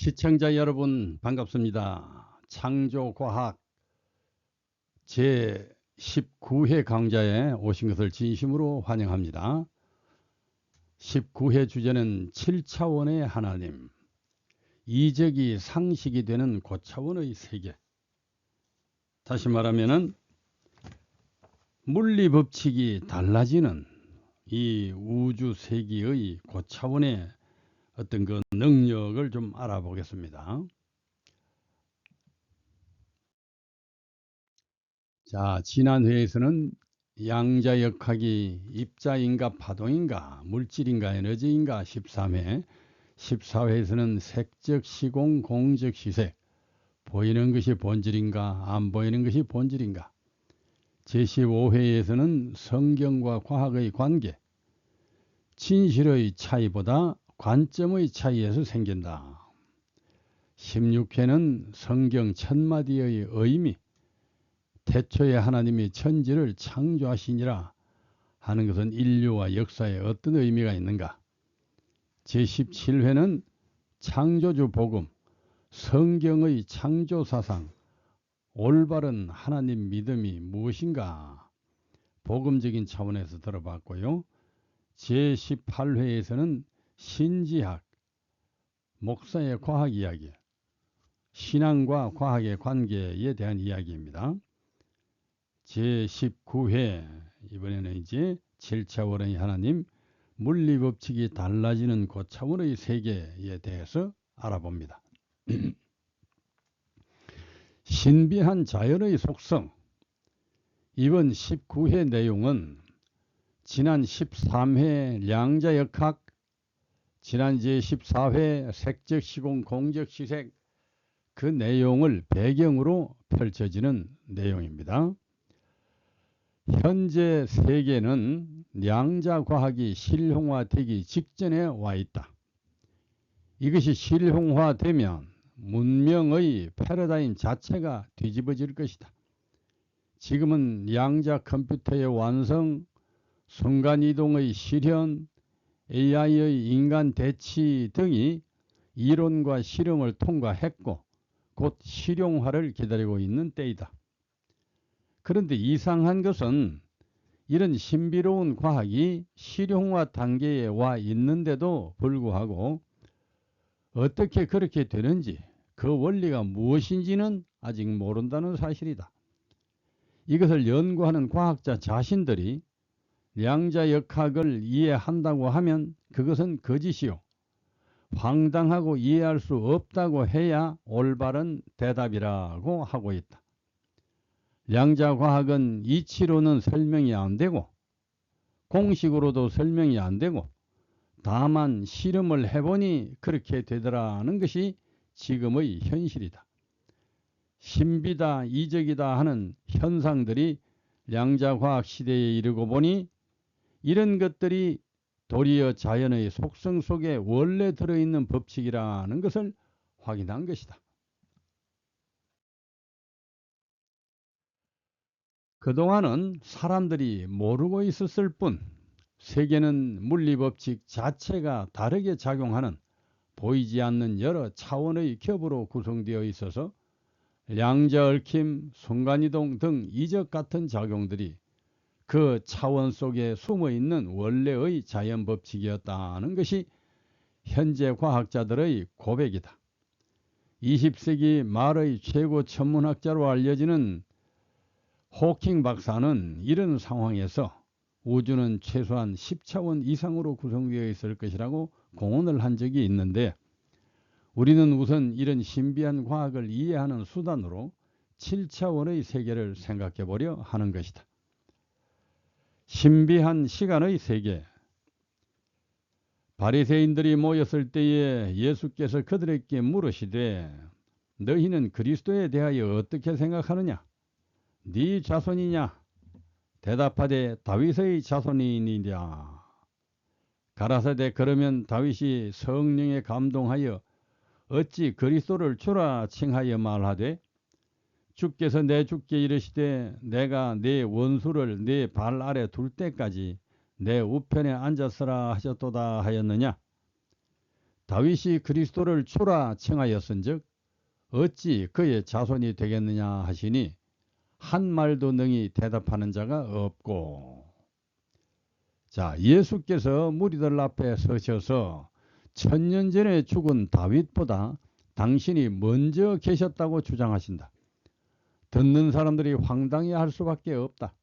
시청자 여러분 반갑습니다. 창조과학 제19회 강좌에 오신 것을 진심으로 환영합니다. 19회 주제는 7차원의 하나님, 이적이 상식이 되는 고차원의 세계. 다시 말하면 물리법칙이 달라지는 이 우주 세계의 고차원의 어떤 그 능력을 좀 알아보겠습니다. 자, 지난 회에서는 양자역학이 입자인가 파동인가 물질인가 에너지인가 13회, 14회에서는 색적 시공 공적 시색, 보이는 것이 본질인가 안 보이는 것이 본질인가, 제15회에서는 성경과 과학의 관계, 진실의 차이보다 관점의 차이에서 생긴다. 16회는 성경 천마디의 의미, 태초에 하나님이 천지를 창조하시니라 하는 것은 인류와 역사에 어떤 의미가 있는가. 제17회는 창조주 복음, 성경의 창조사상, 올바른 하나님 믿음이 무엇인가 복음적인 차원에서 들어봤고요. 제18회에서는 신지학, 목사의 과학 이야기, 신앙과 과학의 관계에 대한 이야기입니다. 제19회, 이번에는 이제 7차원의 하나님, 물리법칙이 달라지는 고차원의 세계에 대해서 알아봅니다. 신비한 자연의 속성. 이번 19회 내용은 지난 13회 양자역학, 지난 제14회 색적 시공 공적 시색, 그 내용을 배경으로 펼쳐지는 내용입니다. 현재 세계는 양자과학이 실용화되기 직전에 와 있다. 이것이 실용화되면 문명의 패러다임 자체가 뒤집어질 것이다. 지금은 양자 컴퓨터의 완성, 순간이동의 실현, AI의 인간 대치 등이 이론과 실험을 통과했고 곧 실용화를 기다리고 있는 때이다. 그런데 이상한 것은 이런 신비로운 과학이 실용화 단계에 와 있는데도 불구하고 어떻게 그렇게 되는지, 그 원리가 무엇인지는 아직 모른다는 사실이다. 이것을 연구하는 과학자 자신들이 양자역학을 이해한다고 하면 그것은 거짓이요, 황당하고 이해할 수 없다고 해야 올바른 대답이라고 하고 있다. 양자과학은 이치로는 설명이 안 되고 공식으로도 설명이 안 되고 다만 실험을 해보니 그렇게 되더라는 것이 지금의 현실이다. 신비다, 이적이다 하는 현상들이 양자과학 시대에 이르고 보니 이런 것들이 도리어 자연의 속성 속에 원래 들어있는 법칙이라는 것을 확인한 것이다. 그동안은 사람들이 모르고 있었을 뿐 세계는 물리법칙 자체가 다르게 작용하는 보이지 않는 여러 차원의 겹으로 구성되어 있어서 양자 얽힘, 순간이동 등 이적 같은 작용들이 그 차원 속에 숨어있는 원래의 자연법칙이었다는 것이 현재 과학자들의 고백이다. 20세기 말의 최고 천문학자로 알려지는 호킹 박사는 이런 상황에서 우주는 최소한 10차원 이상으로 구성되어 있을 것이라고 공언을 한 적이 있는데, 우리는 우선 이런 신비한 과학을 이해하는 수단으로 7차원의 세계를 생각해 보려 하는 것이다. 신비한 시간의 세계. 바리새인들이 모였을 때에 예수께서 그들에게 물으시되 너희는 그리스도에 대하여 어떻게 생각하느냐? 네 자손이냐? 대답하되 다윗의 자손이니라. 가라사대 그러면 다윗이 성령에 감동하여 어찌 그리스도를 주라 칭하여 말하되 주께서 내 주께 이르시되 내가 네 원수를 네 발 아래 둘 때까지 내 우편에 앉았으라 하셨도다 하였느냐? 다윗이 그리스도를 주라 칭하였은즉 어찌 그의 자손이 되겠느냐 하시니 한 말도 능히 대답하는 자가 없고. 자, 예수께서 무리들 앞에 서셔서 1000년 전에 죽은 다윗보다 당신이 먼저 계셨다고 주장하신다. 듣는 사람들이 황당해할 수밖에 없다.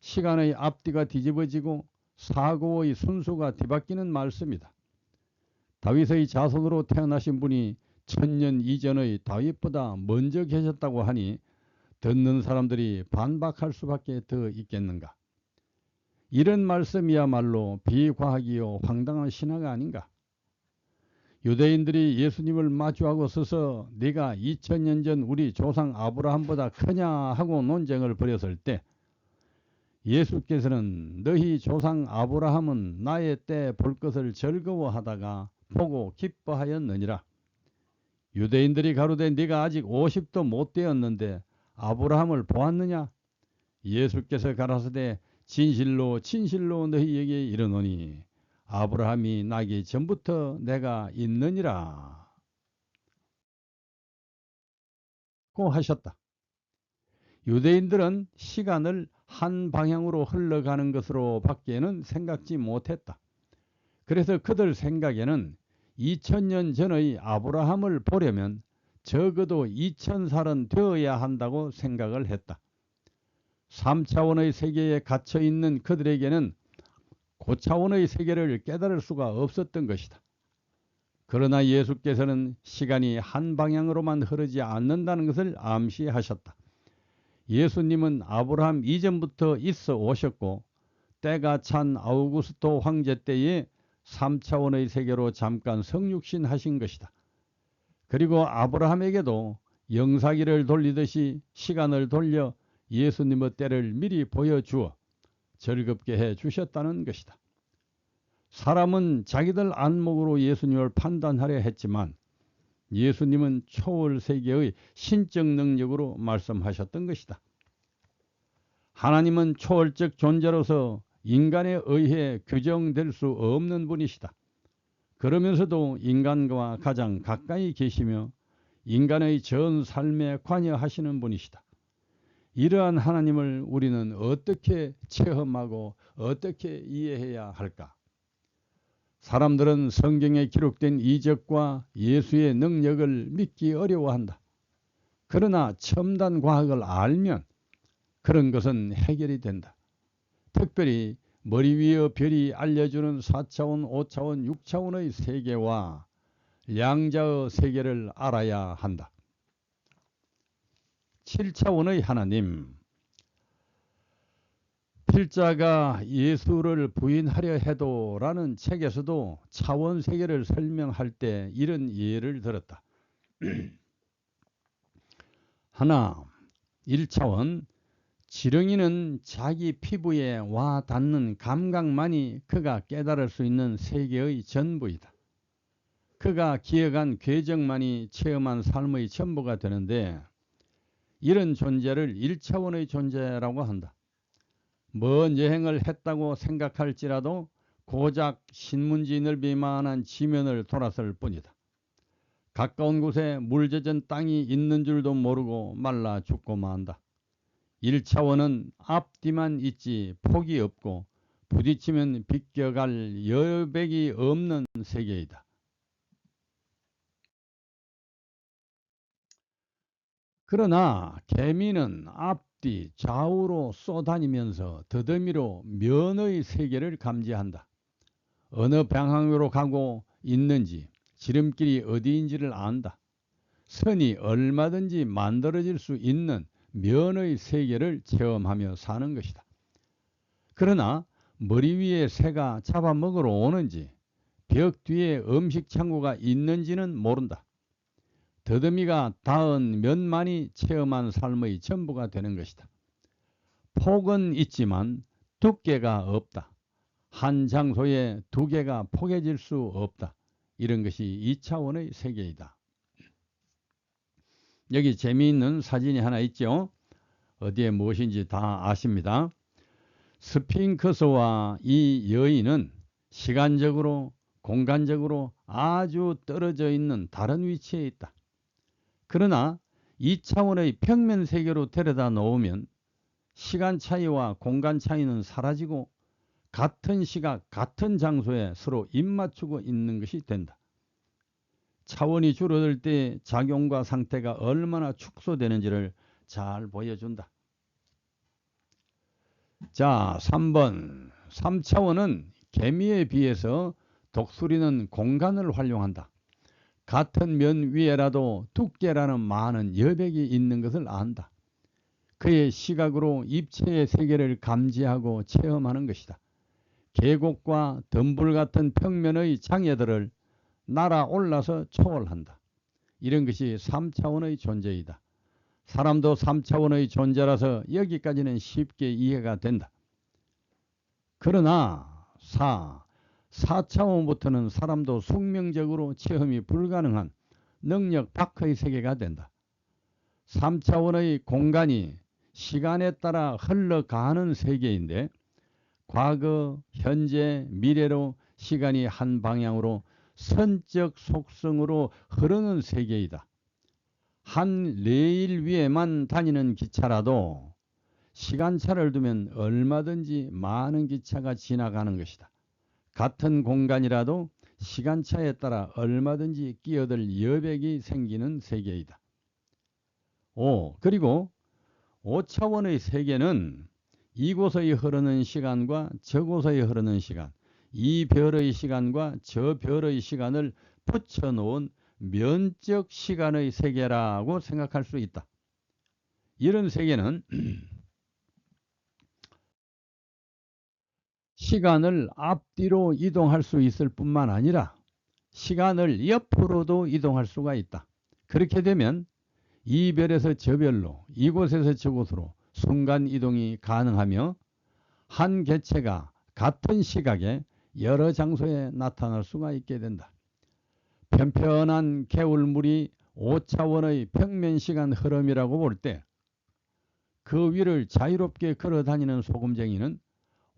시간의 앞뒤가 뒤집어지고 사고의 순수가 뒤바뀌는 말씀이다. 다윗의 자손으로 태어나신 분이 1000년 이전의 다윗보다 먼저 계셨다고 하니 듣는 사람들이 반박할 수밖에 더 있겠는가. 이런 말씀이야말로 비과학이요 황당한 신화가 아닌가. 유대인들이 예수님을 마주하고 서서 네가 2000년 전 우리 조상 아브라함보다 크냐 하고 논쟁을 벌였을 때 예수께서는 너희 조상 아브라함은 나의 때 볼 것을 즐거워하다가 보고 기뻐하였느니라. 유대인들이 가로되 네가 아직 50도 못 되었는데 아브라함을 보았느냐? 예수께서 가라사대 진실로 진실로 너희에게 이르노니 아브라함이 나기 전부터 내가 있느니라 고 하셨다. 유대인들은 시간을 한 방향으로 흘러가는 것으로 밖에는 생각지 못했다. 그래서 그들 생각에는 2000년 전의 아브라함을 보려면 적어도 2000살은 되어야 한다고 생각을 했다. 3차원의 세계에 갇혀 있는 그들에게는 고차원의 세계를 깨달을 수가 없었던 것이다. 그러나 예수께서는 시간이 한 방향으로만 흐르지 않는다는 것을 암시하셨다. 예수님은 아브라함 이전부터 있어 오셨고 때가 찬 아우구스토 황제 때에 3차원의 세계로 잠깐 성육신 하신 것이다. 그리고 아브라함에게도 영사기를 돌리듯이 시간을 돌려 예수님의 때를 미리 보여주어 즐겁게 해 주셨다는 것이다. 사람은 자기들 안목으로 예수님을 판단하려 했지만 예수님은 초월 세계의 신적 능력으로 말씀하셨던 것이다. 하나님은 초월적 존재로서 인간에 의해 규정될 수 없는 분이시다. 그러면서도 인간과 가장 가까이 계시며 인간의 전 삶에 관여하시는 분이시다. 이러한 하나님을 우리는 어떻게 체험하고 어떻게 이해해야 할까? 사람들은 성경에 기록된 이적과 예수의 능력을 믿기 어려워한다. 그러나 첨단 과학을 알면 그런 것은 해결이 된다. 특별히 머리 위의 별이 알려주는 4차원, 5차원, 6차원의 세계와 양자의 세계를 알아야 한다. 7차원의 하나님. 필자가 예수를 부인하려 해도 라는 책에서도 차원 세계를 설명할 때 이런 예를 들었다. 하나, 1차원. 지렁이는 자기 피부에 와 닿는 감각만이 그가 깨달을 수 있는 세계의 전부이다. 그가 기억한 궤적만이 체험한 삶의 전부가 되는데 이런 존재를 1차원의 존재라고 한다. 먼 여행을 했다고 생각할지라도 고작 신문지 넓이만한 지면을 돌았을 뿐이다. 가까운 곳에 물 젖은 땅이 있는 줄도 모르고 말라 죽고 만다. 1차원은 앞뒤만 있지 폭이 없고 부딪히면 비껴갈 여백이 없는 세계이다. 그러나 개미는 앞뒤 좌우로 쏘다니면서 더듬이로 면의 세계를 감지한다. 어느 방향으로 가고 있는지 지름길이 어디인지를 안다. 선이 얼마든지 만들어질 수 있는 면의 세계를 체험하며 사는 것이다. 그러나 머리 위에 새가 잡아먹으러 오는지 벽 뒤에 음식 창고가 있는지는 모른다. 더듬이가 닿은 면만이 체험한 삶의 전부가 되는 것이다. 폭은 있지만 두께가 없다. 한 장소에 두 개가 포개질 수 없다. 이런 것이 2차원의 세계이다. 여기 재미있는 사진이 하나 있죠. 어디에 무엇인지 다 아십니다. 스핑크스와 이 여인은 시간적으로 공간적으로 아주 떨어져 있는 다른 위치에 있다. 그러나 2차원의 평면 세계로 데려다 놓으면 시간 차이와 공간 차이는 사라지고 같은 시각, 같은 장소에 서로 입맞추고 있는 것이 된다. 차원이 줄어들 때 작용과 상태가 얼마나 축소되는지를 잘 보여준다. 자, 3번. 3차원은 개미에 비해서 독수리는 공간을 활용한다. 같은 면 위에라도 두께라는 많은 여백이 있는 것을 안다. 그의 시각으로 입체의 세계를 감지하고 체험하는 것이다. 계곡과 덤불 같은 평면의 장애들을 날아올라서 초월한다. 이런 것이 3차원의 존재이다. 사람도 3차원의 존재라서 여기까지는 쉽게 이해가 된다. 그러나 4차원부터는 사람도 숙명적으로 체험이 불가능한 능력 밖의 세계가 된다. 3차원의 공간이 시간에 따라 흘러가는 세계인데 과거, 현재, 미래로 시간이 한 방향으로 선적 속성으로 흐르는 세계이다. 한 레일 위에만 다니는 기차라도 시간차를 두면 얼마든지 많은 기차가 지나가는 것이다. 같은 공간이라도 시간차에 따라 얼마든지 끼어들 여백이 생기는 세계이다. 그리고 5차원의 세계는 이곳의 흐르는 시간과 저곳의 흐르는 시간, 이 별의 시간과 저 별의 시간을 붙여놓은 면적 시간의 세계라고 생각할 수 있다. 이런 세계는 시간을 앞뒤로 이동할 수 있을 뿐만 아니라 시간을 옆으로도 이동할 수가 있다. 그렇게 되면 이 별에서 저 별로, 이곳에서 저곳으로 순간 이동이 가능하며 한 개체가 같은 시각에 여러 장소에 나타날 수가 있게 된다. 편편한 개울물이 5차원의 평면시간 흐름이라고 볼 때 그 위를 자유롭게 걸어다니는 소금쟁이는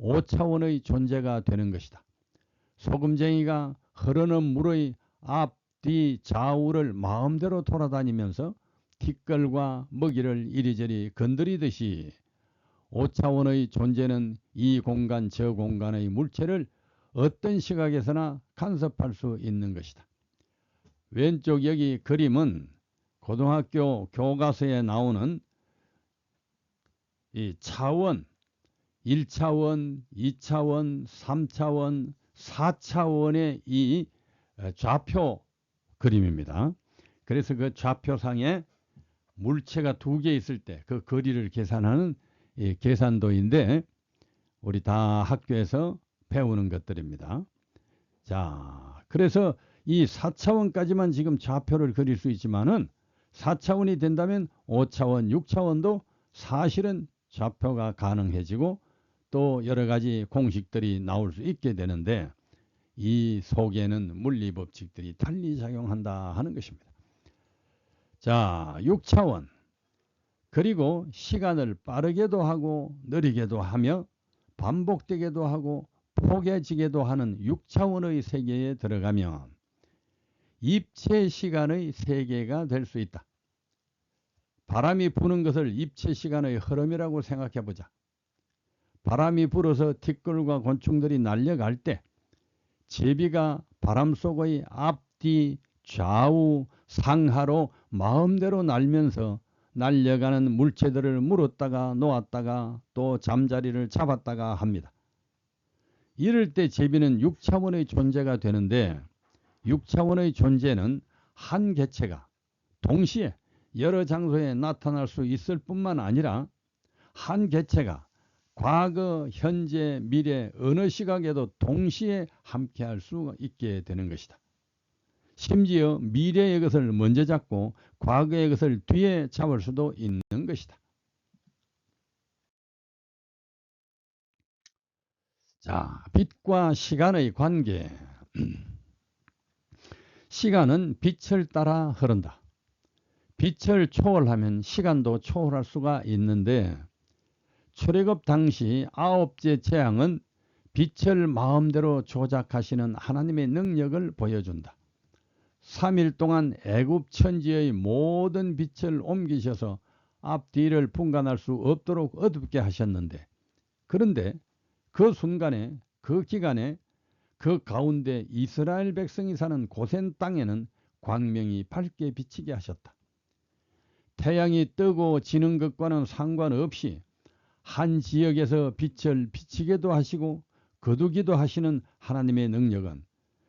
5차원의 존재가 되는 것이다. 소금쟁이가 흐르는 물의 앞, 뒤, 좌우를 마음대로 돌아다니면서 티끌과 먹이를 이리저리 건드리듯이 5차원의 존재는 이 공간 저 공간의 물체를 어떤 시각에서나 간섭할 수 있는 것이다. 왼쪽 여기 그림은 고등학교 교과서에 나오는 이 차원, 1차원, 2차원, 3차원, 4차원의 이 좌표 그림입니다. 그래서 그 좌표상에 물체가 2개 있을 때 그 거리를 계산하는 계산도인데 우리 다 학교에서 배우는 것들입니다. 자, 그래서 이 4차원까지만 지금 좌표를 그릴 수 있지만은 4차원이 된다면 5차원, 6차원도 사실은 좌표가 가능해지고 또 여러 가지 공식들이 나올 수 있게 되는데 이 속에는 물리 법칙들이 달리 작용한다 하는 것입니다. 자, 6차원. 그리고 시간을 빠르게도 하고 느리게도 하며 반복되게도 하고 포개지게도 하는 6차원의 세계에 들어가면 입체 시간의 세계가 될 수 있다. 바람이 부는 것을 입체 시간의 흐름이라고 생각해 보자. 바람이 불어서 티끌과 곤충들이 날려갈 때 제비가 바람 속의 앞뒤, 좌우, 상하로 마음대로 날면서 날려가는 물체들을 물었다가 놓았다가 또 잠자리를 잡았다가 합니다. 이럴 때 제비는 6차원의 존재가 되는데 6차원의 존재는 한 개체가 동시에 여러 장소에 나타날 수 있을 뿐만 아니라 한 개체가 과거, 현재, 미래 어느 시각에도 동시에 함께할 수 있게 되는 것이다. 심지어 미래의 것을 먼저 잡고 과거의 것을 뒤에 잡을 수도 있는 것이다. 자, 빛과 시간의 관계. 시간은 빛을 따라 흐른다. 빛을 초월하면 시간도 초월할 수가 있는데 출애굽 당시 9째 재앙은 빛을 마음대로 조작하시는 하나님의 능력을 보여준다. 3일 동안 애굽 천지의 모든 빛을 옮기셔서 앞뒤를 분간할 수 없도록 어둡게 하셨는데, 그런데 그 순간에, 그 기간에, 그 가운데 이스라엘 백성이 사는 고센 땅에는 광명이 밝게 비치게 하셨다. 태양이 뜨고 지는 것과는 상관없이 한 지역에서 빛을 비치게도 하시고 거두기도 하시는 하나님의 능력은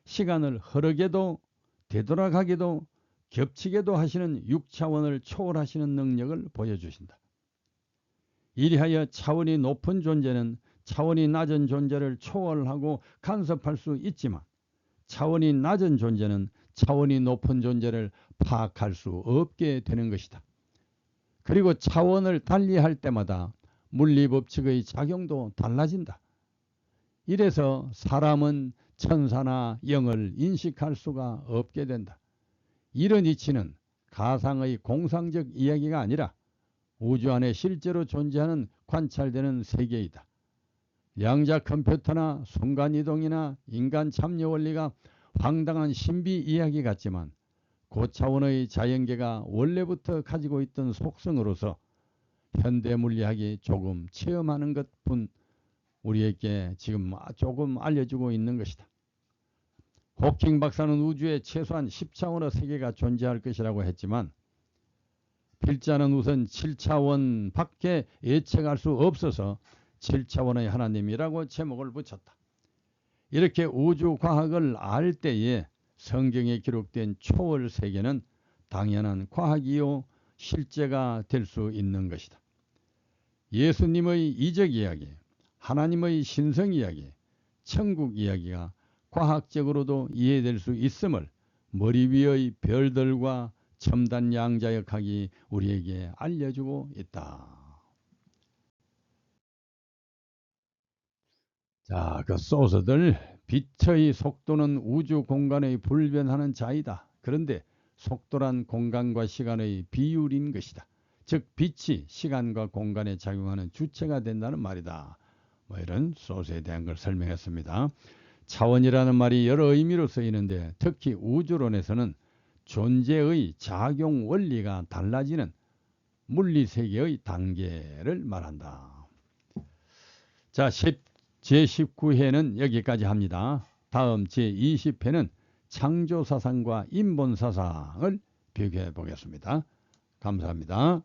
시간을 흐르게도 되돌아가게도 겹치게도 하시는 6차원을 초월하시는 능력을 보여주신다. 이리하여 차원이 높은 존재는 차원이 낮은 존재를 초월하고 간섭할 수 있지만, 차원이 낮은 존재는 차원이 높은 존재를 파악할 수 없게 되는 것이다. 그리고 차원을 달리할 때마다 물리법칙의 작용도 달라진다. 이래서 사람은 천사나 영을 인식할 수가 없게 된다. 이런 이치는 가상의 공상적 이야기가 아니라 우주 안에 실제로 존재하는 관찰되는 세계이다. 양자 컴퓨터나 순간이동이나 인간 참여 원리가 황당한 신비 이야기 같지만 고차원의 자연계가 원래부터 가지고 있던 속성으로서 현대 물리학이 조금 체험하는 것뿐 우리에게 지금 조금 알려주고 있는 것이다. 호킹 박사는 우주에 최소한 10차원의 세계가 존재할 것이라고 했지만, 필자는 우선 7차원 밖에 예측할 수 없어서 7차원의 하나님이라고 제목을 붙였다. 이렇게 우주 과학을 알 때에 성경에 기록된 초월 세계는 당연한 과학이요 실제가 될 수 있는 것이다. 예수님의 이적 이야기, 하나님의 신성 이야기, 천국 이야기가 과학적으로도 이해될 수 있음을 머리 위의 별들과 첨단 양자역학이 우리에게 알려주고 있다. 자, 그 소서들, 빛의 속도는 우주 공간의 불변하는 자이다. 그런데 속도란 공간과 시간의 비율인 것이다. 즉 빛이 시간과 공간에 작용하는 주체가 된다는 말이다. 뭐 이런 소서에 대한 걸 설명했습니다. 차원이라는 말이 여러 의미로 쓰이는데 특히 우주론에서는 존재의 작용 원리가 달라지는 물리세계의 단계를 말한다. 자, 제19회는 여기까지 합니다. 다음 제20회는 창조사상과 인본사상을 비교해 보겠습니다. 감사합니다.